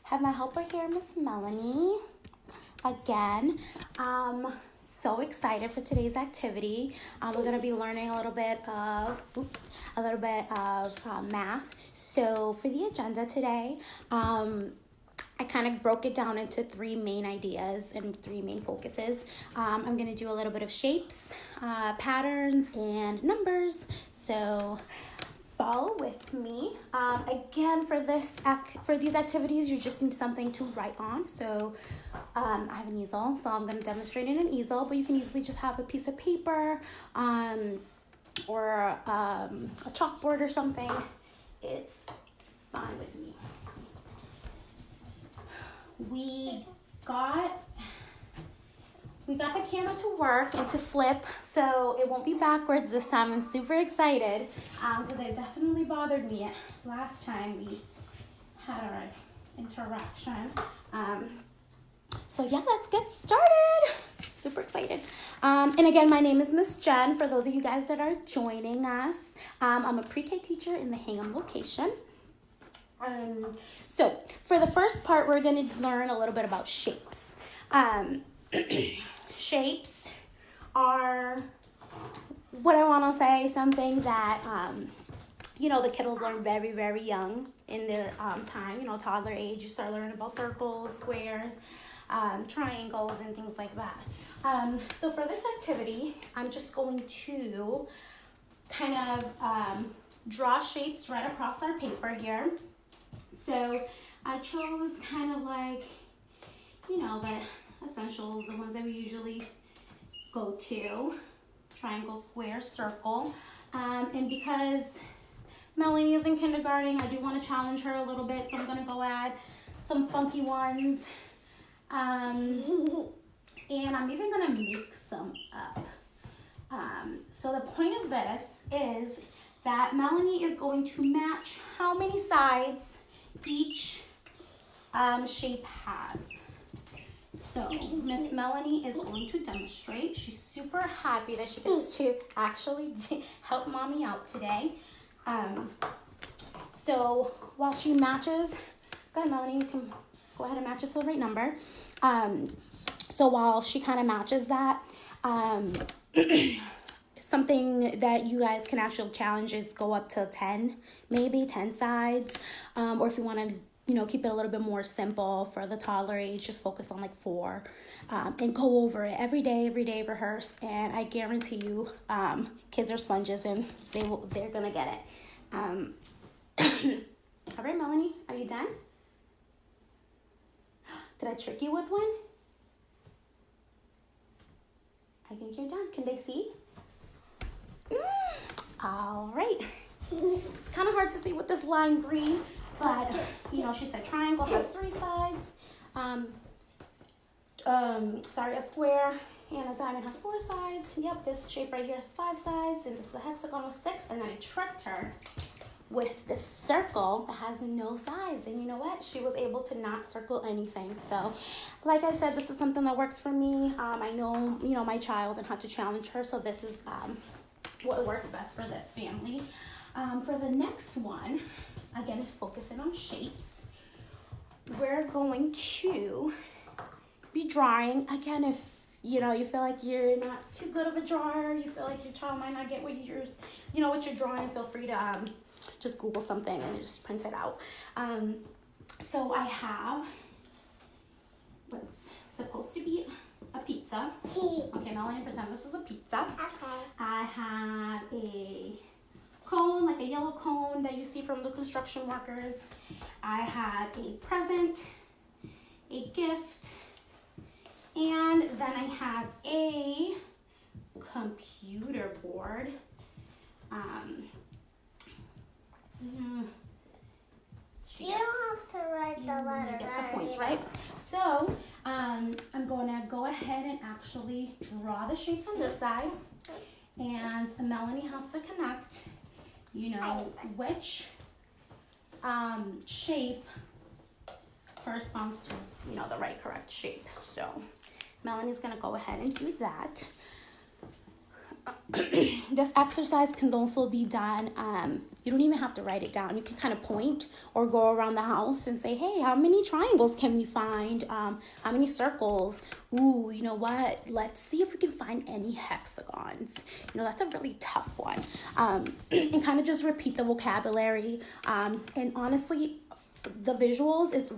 have my helper here, Miss Melanie. Again, so excited for today's activity. We're gonna be learning a little bit of math. So for the agenda today, I kind of broke it down into three main ideas and three main focuses. I'm gonna do a little bit of shapes, patterns, and numbers. So follow with me. Again, for these activities, you just need something to write on. So I have an easel, so I'm going to demonstrate in an easel, but you can easily just have a piece of paper or a chalkboard or something. It's fine with me. We got the camera to work and to flip, so it won't be backwards this time. I'm super excited because it definitely bothered me last time we had our interaction. So yeah, let's get started. Super excited. And again, my name is Miss Jenn, for those of you guys that are joining us. I'm a pre-K teacher in the Hingham location. So for the first part, we're going to learn a little bit about shapes. Shapes are what I want to say, something that, the kiddos learn very, very young in their time, toddler age. You start learning about circles, squares, triangles, and things like that. So for this activity, I'm just going to kind of draw shapes right across our paper here. So I chose kind of like, the essentials, the ones that we usually go to: triangle, square, circle. And because Melanie is in kindergarten, I do want to challenge her a little bit, so I'm going to go add some funky ones. And I'm even going to make some up. So the point of this is that Melanie is going to match how many sides each shape has. So Miss Melanie is going to demonstrate. She's super happy that she gets to actually help Mommy out today. So while she matches, go ahead, Melanie, you can go ahead and match it to the right number. So while she kind of matches that, something that you guys can actually challenge is go up to 10, maybe 10 sides. Or if you want to, keep it a little bit more simple for the toddler age, just focus on like 4, and go over it every day, rehearse. And I guarantee you, kids are sponges and they're gonna get it. All right, Melanie, are you done? Did I trick you with one? I think you're done. Can they see? All right. It's kind of hard to see with this lime green, but she said triangle has 3 sides. A square and a diamond has 4 sides. Yep, this shape right here has 5 sides, and this is a hexagon with 6. And then I tricked her with this circle that has no sides, and you know what? She was able to not circle anything. So, like I said, this is something that works for me. I know, my child and how to challenge her, so this is what works best for this family. For the next one, again, is focusing on shapes. We're going to be drawing. Again, if you feel like you're not too good of a drawer, you feel like your child might not get what you're drawing, feel free to just Google something and just print it out. So I have what's supposed to be a pizza. Okay, Melanie, pretend this is a pizza. Okay. I have a cone, like a yellow cone that you see from the construction workers. I have a present, a gift, and then I have a computer board. You don't have to write the letter. You get the points, right? So I'm going to go ahead and actually draw the shapes on this side, and Melanie has to connect, which shape corresponds to, the right correct shape. So Melanie's going to go ahead and do that. this exercise can also be done. You don't even have to write it down. You can kind of point or go around the house and say, hey, how many triangles can we find? How many circles? Ooh, you know what? Let's see if we can find any hexagons. You know, that's a really tough one. And kind of just repeat the vocabulary. And honestly, the visuals, it's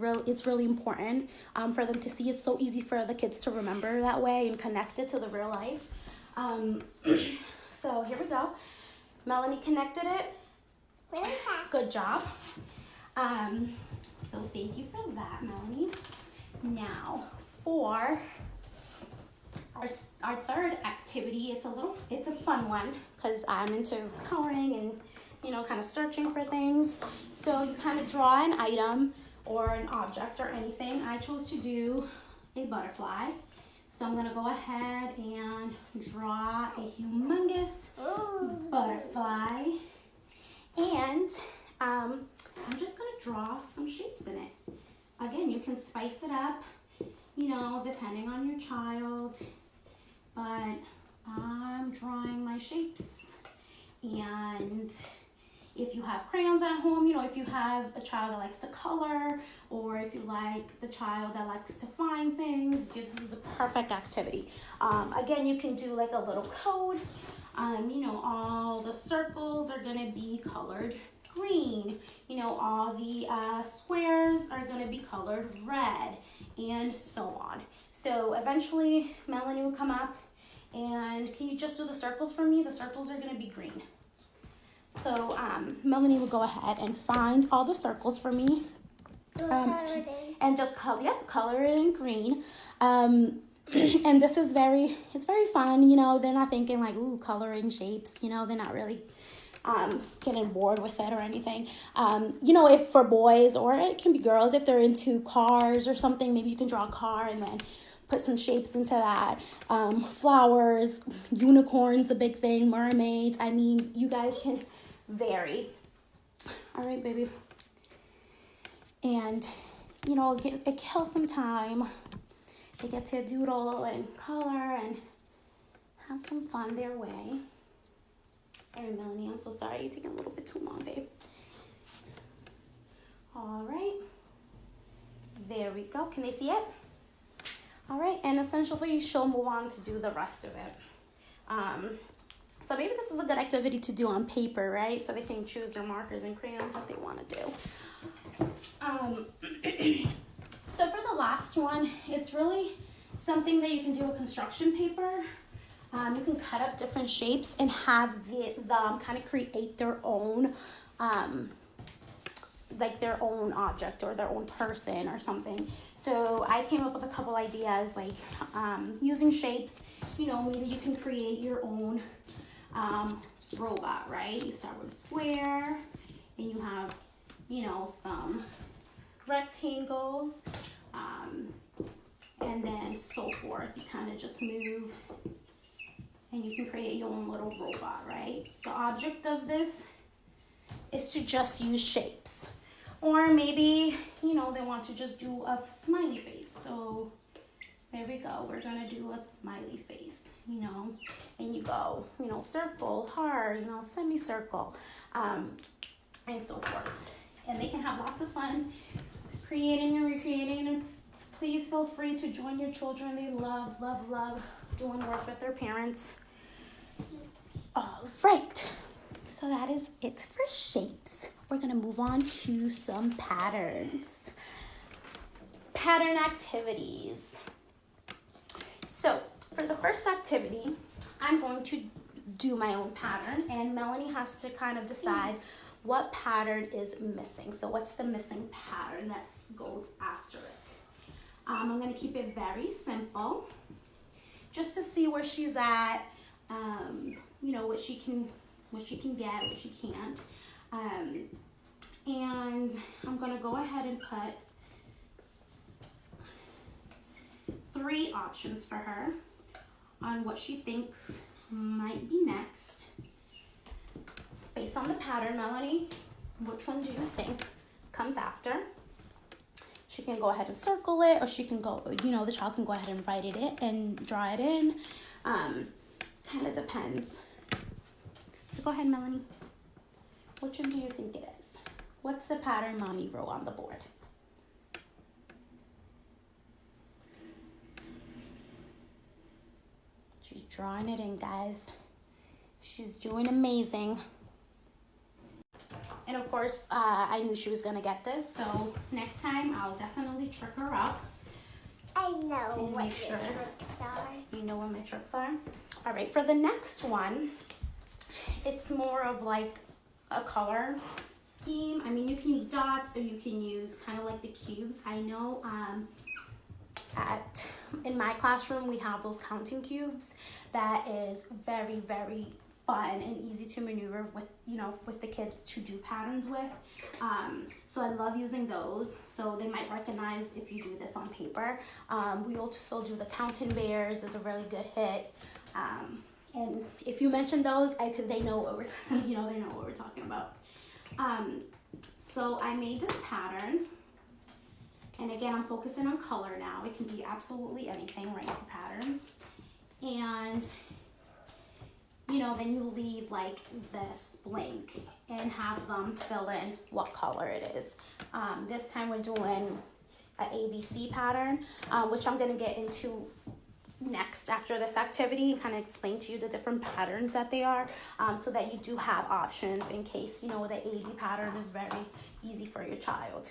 really important for them to see. It's so easy for the kids to remember that way and connect it to the real life. So here we go. Melanie connected it. Really fast. Good job. So thank you for that, Melanie. Now for our third activity, it's a fun one because I'm into coloring and, you know, kind of searching for things. So you kind of draw an item or an object or anything. I chose to do a butterfly. So I'm gonna go ahead and draw a humongous butterfly. And I'm just gonna draw some shapes in it. Again, you can spice it up, you know, depending on your child. But I'm drawing my shapes. And if you have crayons at home, you know, if you have a child that likes to color, or if you like the child that likes to find things, this is a perfect activity. Again, you can do like a little code. You know, all the circles are gonna be colored green. You know, all the squares are gonna be colored red, and so on. So eventually, Melanie will come up, and can you just do the circles for me? The circles are gonna be green. So Melanie will go ahead and find all the circles for me, and just color it in green. And this is it's very fun. You know, they're not thinking like, ooh, coloring shapes. You know, they're not really getting bored with it or anything. You know, if for boys, or it can be girls, if they're into cars or something, maybe you can draw a car and then put some shapes into that. Flowers, unicorns, a big thing, mermaids. I mean, you guys can vary. All right, baby. And, you know, it kills some time. They get to doodle and color and have some fun their way. All right, Melanie, I'm so sorry. You're taking a little bit too long, babe. All right. There we go. Can they see it? All right, and essentially she'll move on to do the rest of it. So maybe this is a good activity to do on paper, right? So they can choose their markers and crayons that they want to do. So for the last one, it's really something that you can do with construction paper. You can cut up different shapes and have them kind of create their own, like their own object or their own person or something. So I came up with a couple ideas, like using shapes. You know, maybe you can create your own robot, right? You start with a square, and you have, you know, some rectangles, and then so forth. You kind of just move, and you can create your own little robot, right? The object of this is to just use shapes. Or maybe, you know, they want to just do a smiley face. So there we go. We're going to do a smiley face, you know. And you go, you know, circle, heart, you know, semicircle, and so forth. And they can have lots of fun creating and recreating. And please feel free to join your children. They love doing work with their parents. All right. So that is it for shapes. We're going to move on to some patterns. Pattern activities. So for the first activity, I'm going to do my own pattern, and Melanie has to kind of decide what pattern is missing. So what's the missing pattern that goes after it? I'm going to keep it very simple, just to see where she's at, you know, what she can get, what she can't. And I'm going to go ahead and put 3 options for her on what she thinks might be next. Based on the pattern, Melanie, which one do you think comes after? She can go ahead and circle it, or she can go, you know, the child can go ahead and write it in and draw it in. kind of depends. So go ahead, Melanie. Which one do you think it is? What's the pattern Mommy wrote on the board? She's drawing it in, guys. She's doing amazing. And of course, I knew she was gonna get this, so next time I'll definitely trick her up. I know And what make your sure tricks are. you know what my tricks are. All right, for the next one, it's more of like a color scheme. I mean, you can use dots or you can use kind of like the cubes. I know in my classroom we have those counting cubes that is very, very fun and easy to maneuver with, you know, with the kids to do patterns with. So I love using those. So they might recognize if you do this on paper. We also do the counting bears. It's a really good hit. And if you mention those, they know what we're they know what we're talking about. So I made this pattern. And again, I'm focusing on color now. It can be absolutely anything, right, for patterns. And you know, then you leave like this blank and have them fill in what color it is. This time we're doing an ABC pattern, which I'm gonna get into next after this activity and kind of explain to you the different patterns that they are, so that you do have options in case, you know, the AB pattern is very easy for your child.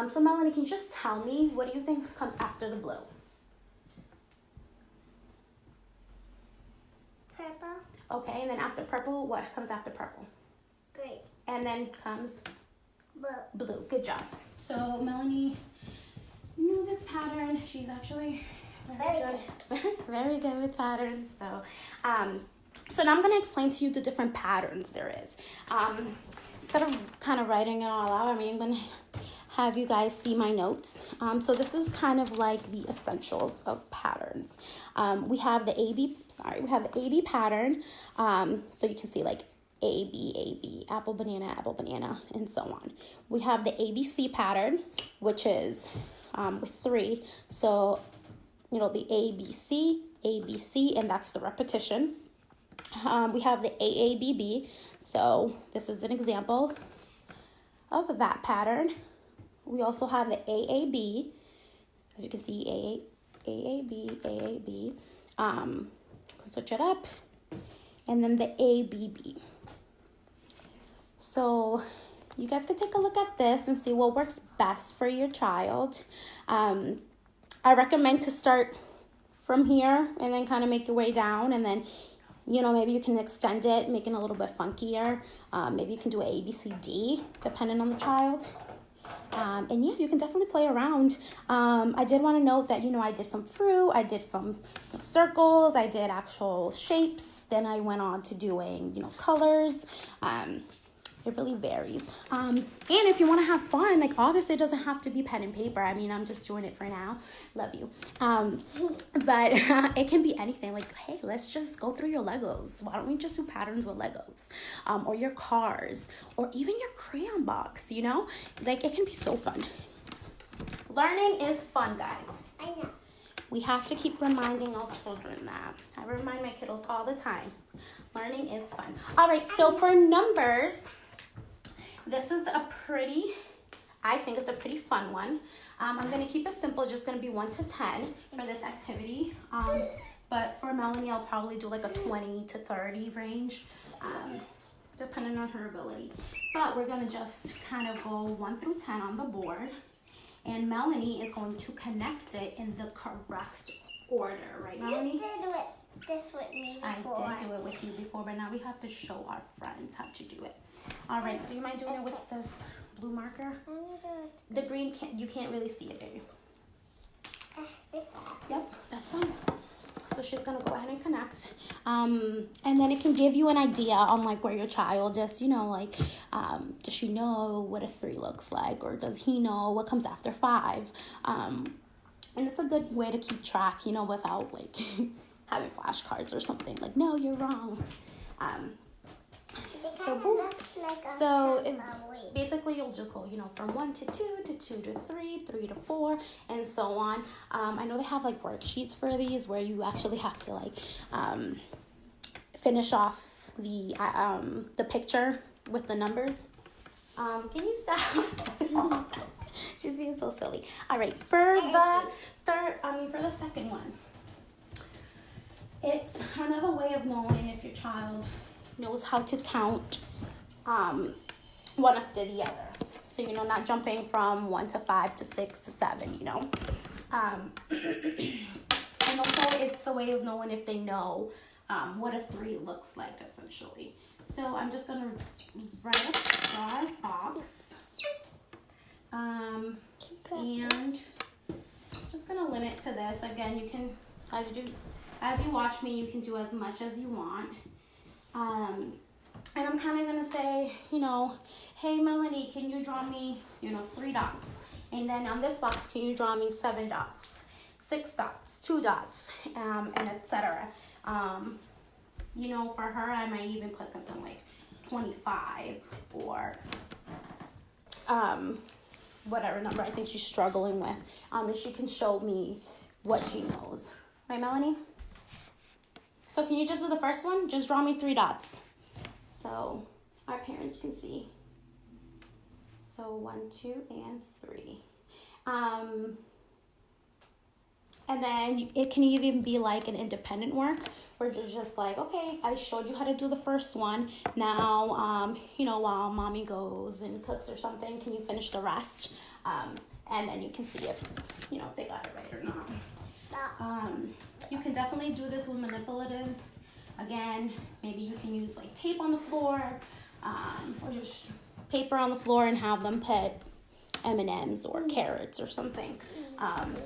So Melanie, can you just tell me, what do you think comes after the blue? Purple. Okay, and then after purple, what comes after purple? Green. And then comes Blue. blue. Good job. So Melanie knew this pattern. She's actually very good. Very good with patterns. So so now I'm going to explain to you the different patterns there is. Instead of kind of writing it all out, I mean, I'm going to have you guys see my notes. So this is kind of like the essentials of patterns. We have the AB pattern. So you can see like A, B, apple, banana, and so on. We have the ABC pattern, which is with 3. So it'll be ABC, ABC, and that's the repetition. We have the AABB. So this is an example of that pattern. We also have the AAB, as you can see, AAB. Switch it up, and then the ABB. So you guys can take a look at this and see what works best for your child. I recommend to start from here and then kind of make your way down, and then, you know, maybe you can extend it, make it a little bit funkier. Maybe you can do A, B, C, D, depending on the child. And yeah, you can definitely play around. I did want to note that, you know, I did some fruit, I did some circles, I did actual shapes. Then I went on to doing, you know, colors. It really varies. And if you want to have fun, like obviously it doesn't have to be pen and paper. I mean, I'm just doing it for now. Love you. But it can be anything. Like, hey, let's just go through your Legos. Why don't we just do patterns with Legos? Or your cars, or even your crayon box, you know? Like, it can be so fun. Learning is fun, guys. I know. We have to keep reminding our children that. I remind my kiddos all the time. Learning is fun. All right, so for numbers, this is I think it's a pretty fun one. I'm going to keep it simple, just going to be 1 to 10 for this activity. But for Melanie, I'll probably do like a 20 to 30 range, depending on her ability. But we're going to just kind of go 1 through 10 on the board. And Melanie is going to connect it in the correct order, right, Melanie? You did this with me before. I did do it with you before, but now we have to show our friends how to do it. All right, do you mind doing it with this blue marker? The green, you can't really see it, baby. Yep, that's fine. So she's gonna go ahead and connect. And then it can give you an idea on like where your child is, you know, like, does she know what a 3 looks like? Or does he know what comes after 5? And it's a good way to keep track, you know, without like having flashcards or something. Like, no, you're wrong. So boom. So basically you'll just go, you know, from 1 to 2 to 2 to 3, 3 to 4, and so on. I know they have like worksheets for these where you actually have to like finish off the picture with the numbers. Can you stop? She's being so silly. All right, for the second one, it's another way of knowing if your child knows how to count one after the other. So, not jumping from 1 to 5 to 6 to 7, And also, it's a way of knowing if they know what a 3 looks like, essentially. So, I'm just going to draw a box. And just going to limit to this. Again, you can, as you watch me, you can do as much as you want. And I'm kind of going to say, hey, Melanie, can you draw me, 3 dots? And then on this box, can you draw me 7 dots, 6 dots, 2 dots, and etc. For her, I might even put something like 25 or whatever number I think she's struggling with. And she can show me what she knows. Right, Melanie? So can you just do the first one? Just draw me 3 dots so our parents can see. So 1, 2, and 3. And then it can even be like an independent work where you're just like, okay, I showed you how to do the first one. Now, while mommy goes and cooks or something, can you finish the rest? And then you can see if, they got it right or not. You can definitely do this with manipulatives. Again, maybe you can use like tape on the floor or just paper on the floor and have them put M&Ms or carrots or something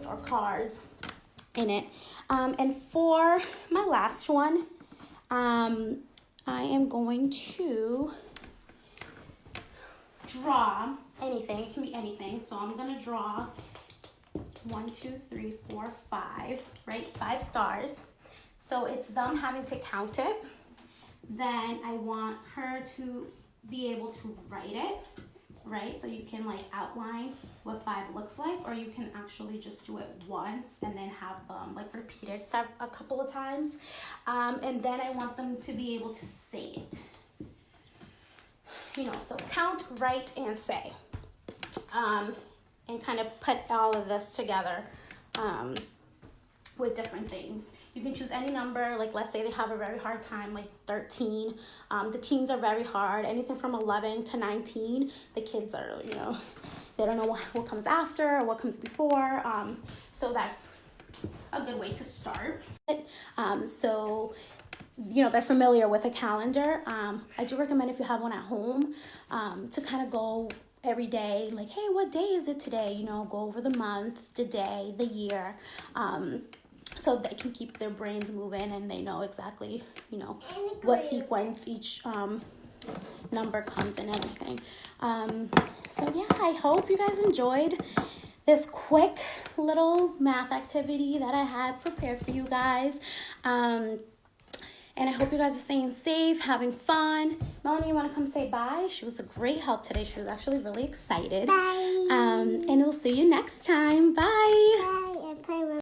or cars in it. And for my last one, I am going to draw anything. It can be anything. So I'm going to draw 1, 2, 3, 4, 5, right? 5 stars. So it's them having to count it. Then I want her to be able to write it, right? So you can like outline what 5 looks like, or you can actually just do it once and then have them like repeat it a couple of times. And then I want them to be able to say it. So count, write, and say. And kind of put all of this together with different things. You can choose any number, like let's say they have a very hard time, like 13. The teens are very hard. Anything from 11 to 19, the kids are, they don't know what comes after or what comes before. So that's a good way to start. So they're familiar with a calendar. I do recommend if you have one at home to kind of go every day, like, hey, what day is it today? Go over the month, the day, the year. So they can keep their brains moving and they know exactly, what sequence each number comes in, everything. So yeah, I hope you guys enjoyed this quick little math activity that I had prepared for you guys. And I hope you guys are staying safe, having fun. Melanie, you want to come say bye? She was a great help today. She was actually really excited. Bye. And we'll see you next time. Bye. Bye. And play with